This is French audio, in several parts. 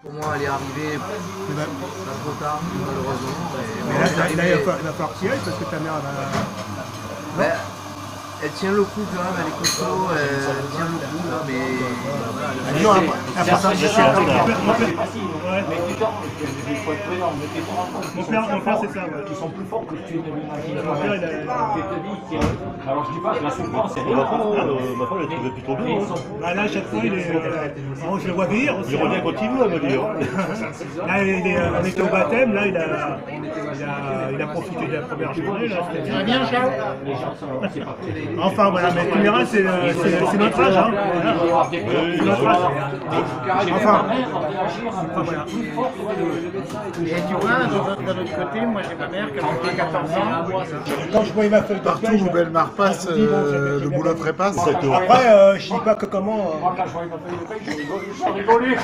Pour moi, elle est arrivée pas trop tard, malheureusement. Mais là, il va falloir que tu y ailles parce que ta mère va... Elle tient le coup quand même, elle est costaud, elle tient le coup là, mais... Non, mais plus tard, il faut être présent, mais t'es pas mon père, c'est ça. Ils sont plus forts que tu ne l'imagines. Mon père, il a... Alors je dis pas que la souffrance, elle est Ma femme, elle trouvait plutôt bien. Là, à chaque fois, il est... je le vois vieillir aussi. Il revient quand il veut, elle me dit. Là, on était au baptême, là, il a profité de la première journée. Là, c'était bien, Charles. Enfin, voilà, mais tu verras, c'est notre âge. Hein. Voilà. C'est notre âge. Enfin, voilà. Et tu vois, d'un autre côté, moi j'ai ma mère qui a 14 ans. Quand je voyais ma feuille de partout où Bellemare passe, le boulot trépasse. Après, je dis pas que comment... Moi, quand je voyais ma feuille de paye, je rigolais.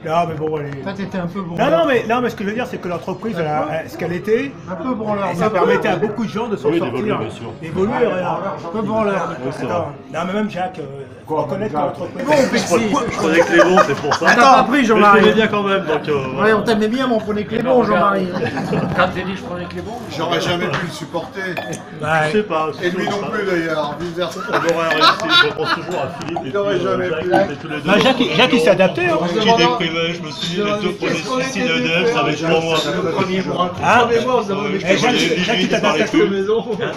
Non, mais bon, allez. Ça, t'étais un peu branleur. Non, mais ce que je veux dire, c'est que l'entreprise, ce qu'elle était, Un peu branleur. ça permettait à beaucoup de gens de s'en sortir. D'évoluer, regarde. Un peu branleur. Attends, non, mais même Jacques, reconnaître que l'entreprise... Je prenais Clément, c'est pour ça. T'as pas pris, Mais je Jean-Marie. t'aimais bien quand même, donc... Ouais, on t'aimait bien, mais on prenait Clément, Jean-Marie. Quand t'es dit je prenais que les bons, J'aurais jamais pu le supporter. Je sais pas. Et lui non plus d'ailleurs, vice versa. On aurait réussi, je pense toujours à Philippe et Il aurait jamais Jacques, pu. on était tous les deux. Bah, Jacques, il s'est adapté, hein. Qui déprimait, je me suis dit, les deux prenaient 6 de dev, ça va être 3 mois. Hein Et Jacques, tu t'adaptes à tout.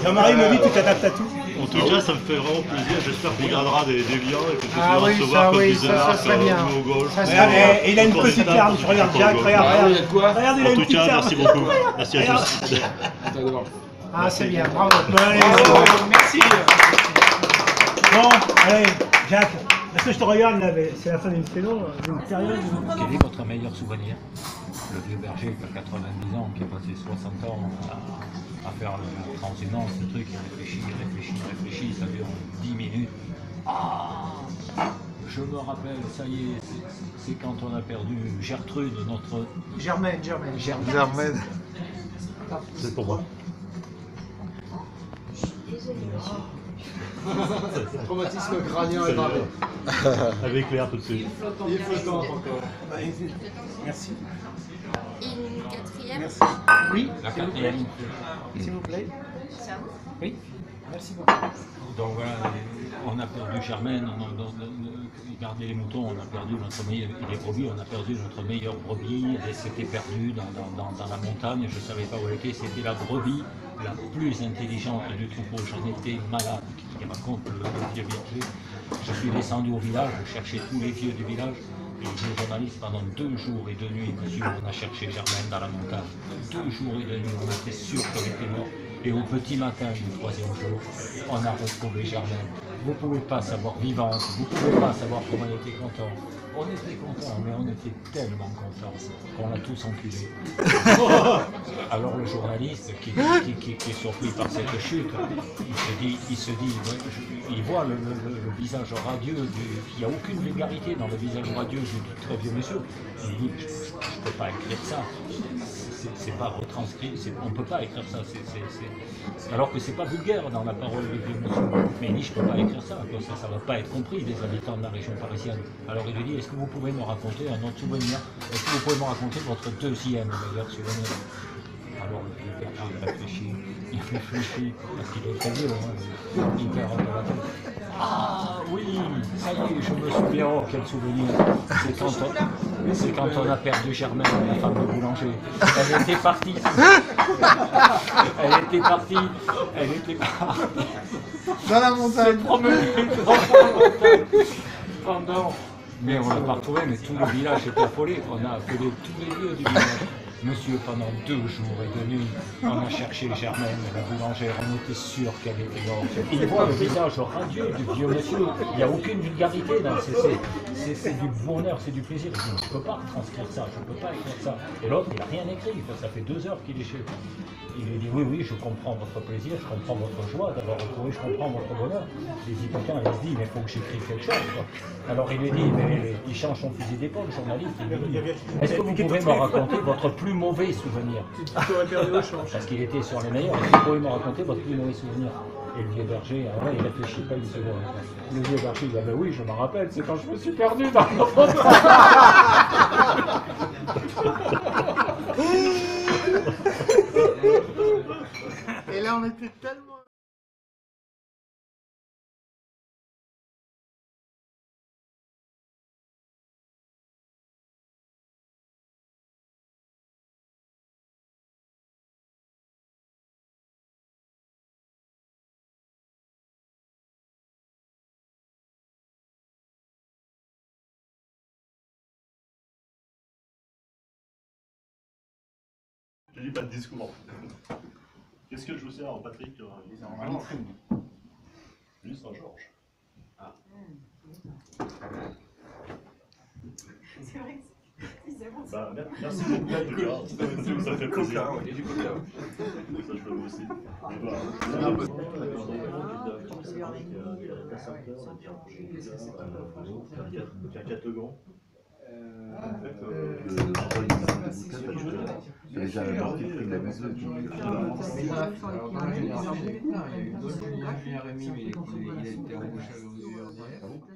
Jean-Marie me dit, tu t'adaptes à tout. En tout cas, ça me fait vraiment plaisir. J'espère qu'il gardera des liens et que tu Ah puisses oui, recevoir ça, comme oui, disait ça Marc, serait bien. jouer au golf. Ça serait bien. Et il a une petite arme, je regarde Jacques, regarde. Regarde, il a En une tout petite cas, arme. merci beaucoup. Merci à tous. Ah, c'est bien, bravo. Allez, Merci. bon, allez, Jacques, parce que je te regarde, là, c'est la fin d'une saison, d'une période. Quel est votre meilleur souvenir? Le vieux berger qui a 90 ans, qui a passé 60 ans à faire la transhumance, ce truc, il réfléchit, ça dure 10 minutes. Ah, je me rappelle, ça y est, c'est quand on a perdu Gertrude, notre... Germaine. Germaine. C'est pour moi. Traumatisme crânien et barré. Avec l'air tout de suite. Il flottante encore. Merci. Une quatrième. Oui, La quatrième. s'il vous plaît. Oui, merci beaucoup. Donc voilà, on a perdu Germaine, gardez les moutons, on a perdu notre meilleur, les brebis, on a perdu notre meilleure brebis, elle s'était perdue dans la montagne, je ne savais pas où elle était, c'était la brebis la plus intelligente du troupeau, j'en étais malade, qui raconte le vieux berger. Je suis descendu au village, je cherchais tous les vieux du village, et les journalistes, pendant 2 jours et 2 nuits, monsieur, on a cherché Germaine dans la montagne. 2 jours et 2 nuits, on était sûr qu'elle était morte. Et au petit matin du 3e jour, on a retrouvé Germaine. Vous ne pouvez pas savoir vivante, vous ne pouvez pas savoir comment elle était contente. On était contents, mais on était tellement contents qu'on l'a tous enculé. Alors le journaliste qui est surpris par cette chute, il voit le visage radieux, il n'y a aucune vulgarité dans le visage radieux du très vieux monsieur. Il dit, je ne peux pas écrire ça. C'est pas retranscrit, on ne peut pas écrire ça, alors que c'est pas vulgaire dans la parole du vieux monsieur. Mais il dit, je ne peux pas écrire ça, ça ne va pas être compris des habitants de la région parisienne. Alors il lui dit, est-ce que vous pouvez me raconter un autre souvenir? Est-ce que vous pouvez me raconter votre 2e meilleur souvenir? Alors le vieux berger il réfléchit, parce qu'il est très vieux, hein, il perd de la tête. Ah oui, ça y est, je me souviens, oh quel souvenir. C'est quand on a perdu Germaine, la femme de boulanger. Elle était partie. Elle était partie. Dans la montagne. Pendant. Mais on l'a pas retrouvé, mais tout le village était affolé. On a appelé tous les vieux du village. Monsieur, pendant 2 jours et 2 nuits, on a cherché Germaine, la boulangère, on était sûr qu'elle était morte. Il voit le visage radieux du vieux monsieur, il n'y a aucune vulgarité, c'est du bonheur, c'est du plaisir. Il dit, je ne peux pas transcrire ça, je ne peux pas écrire ça. Et l'autre, il n'a rien écrit, ça fait 2 heures qu'il est chez lui. Il lui dit oui, oui, je comprends votre plaisir, je comprends votre joie d'avoir retrouvé, je comprends votre bonheur. Les Hippocampe, il se dit, mais il faut que j'écrive quelque chose, quoi. Alors il lui dit, mais il change son fusil d'épaule, le journaliste, il lui dit, est-ce que vous pouvez me raconter votre plus mauvais souvenir? Parce qu'il était sur les meilleurs, est-ce que vous pouvez me raconter votre plus mauvais souvenir? Et le vieux berger, alors là, il réfléchit pas une seconde. Le vieux berger, il dit, ah ben oui, je me rappelle, c'est quand je me suis perdu dans le montagne. Et là, on était tellement... Je dis pas de discours. Qu'est-ce que je vous sers, Patrick? Juste un Georges. Ah. C'est vrai que c'est bon. Bah, merci beaucoup. Ça fait plaisir. Et du coca. Ça, je peux vous aussi. C'est déjà la partie de la maison. Rémi, mais il a été embauché à l'ODR.